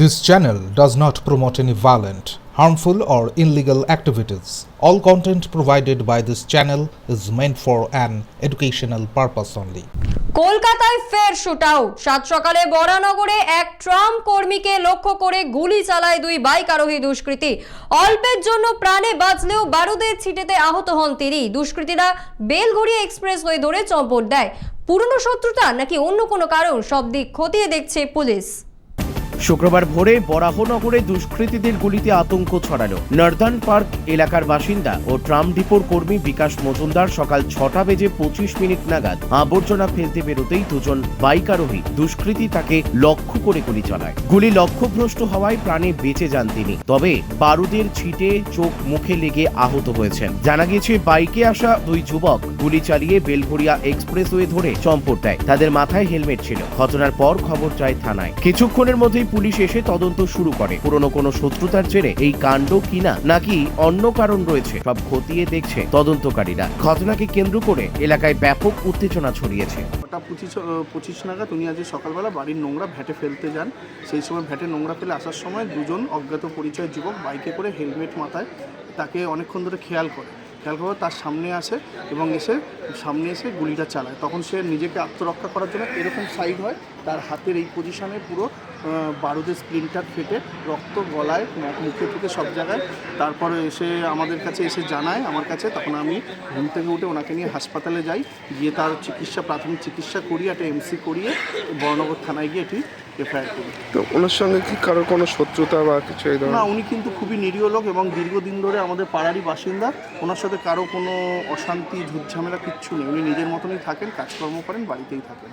This channel does not promote any violent, harmful, or illegal activities. All content provided by this channel is meant for an educational purpose only. কলকাতায় ফের shootout. সাত সকালে বরানগরে এক tram কর্মীকে লক্ষ্য করে গুলি চালায় দুই বাইক আরোহী দুষ্কৃতী। অল্পের জন্য প্রাণে বাঁচলেও বারুদের ছিটেতে আহত হন তিনি। দুষ্কৃতীরা বেলঘড়িয়া এক্সপ্রেসওয়ে ধরে চম্পট দেয়। পুরনো শত্রুতা নাকি অন্য কোনো কারণ, সব দিক খতিয়ে দেখছে পুলিশ। শুক্রবার ভোরে বরাহনগরে দুষ্কৃতীদের গুলিতে আতঙ্ক ছড়ালো। নর্দার্ন পার্ক এলাকার বাসিন্দা ও ট্রাম ডিপোর কর্মী বিকাশ মজুমদার সকাল 6:25 নাগাদ আবর্জনা ফেলতে বেরোতেই দুজন বাইক আরোহী দুষ্কৃতী তাকে লক্ষ্য করে গুলি চালায়। গুলি লক্ষ্যভ্রষ্ট হওয়ায় প্রাণে বেঁচে যান তিনি, তবে বারুদের ছিটে চোখ মুখে লেগে আহত হয়েছেন। জানা গিয়েছে বাইকে আসা দুই যুবক গুলি চালিয়ে বেলঘড়িয়া এক্সপ্রেসওয়ে ধরে চম্পট দেয়। তাদের মাথায় হেলমেট ছিল। ঘটনার পর খবর যায় থানায়। কিছুক্ষণের মধ্যেই পুলিশ এসে তদন্ত শুরু করে। পুরনো কোনো শত্রুতার জেরে এই কাণ্ড কিনা নাকি অন্য কারণ রয়েছে সব খতিয়ে দেখছে তদন্তকারীরা। ঘটনাকে কেন্দ্র করে এলাকায় ব্যাপক উত্তেজনা ছড়িয়েছে। 25 নাগাদ উনি আজ সকালবেলা বাড়ির নোংরা ভ্যাটে ফেলতে যান। সেই সময় ভ্যাটে নোংরা ফেলে আসার সময় দুজন অজ্ঞাত পরিচয় যুবক বাইকে করে হেলমেট মাথায় তাকে অনেকক্ষণ ধরে খেয়াল করে তার সামনে আসে এবং সামনে এসে গুলিটা চালায়। তখন সে নিজেকে আত্মরক্ষা করার জন্য এরকম সাইড হয়, তার হাতের এই পজিশনে পুরো বারুদের স্প্লিন্টার ফেটে রক্ত গলায় মুখে থেকে সব জায়গায়। তারপরে এসে আমাদের কাছে এসে জানায় আমার কাছে, তখন আমি ঘুম থেকে উঠে ওনাকে নিয়ে হাসপাতালে যাই। গিয়ে তার প্রাথমিক চিকিৎসা করিয়ে একটা এমসি করিয়ে বরানগর থানায় গিয়ে এটি এফআইআর করি। তো ওনার সঙ্গে কি কারোর কোনো শত্রুতা বা কিছু? না, উনি কিন্তু খুবই নিরীহ লোক এবং দীর্ঘদিন ধরে আমাদের পাড়ারই বাসিন্দা। ওনার সাথে কারো কোনো অশান্তি ঝুটঝামেলা কিচ্ছু নেই। উনি নিজের মতনই থাকেন, কাজকর্ম করেন, বাড়িতেই থাকেন।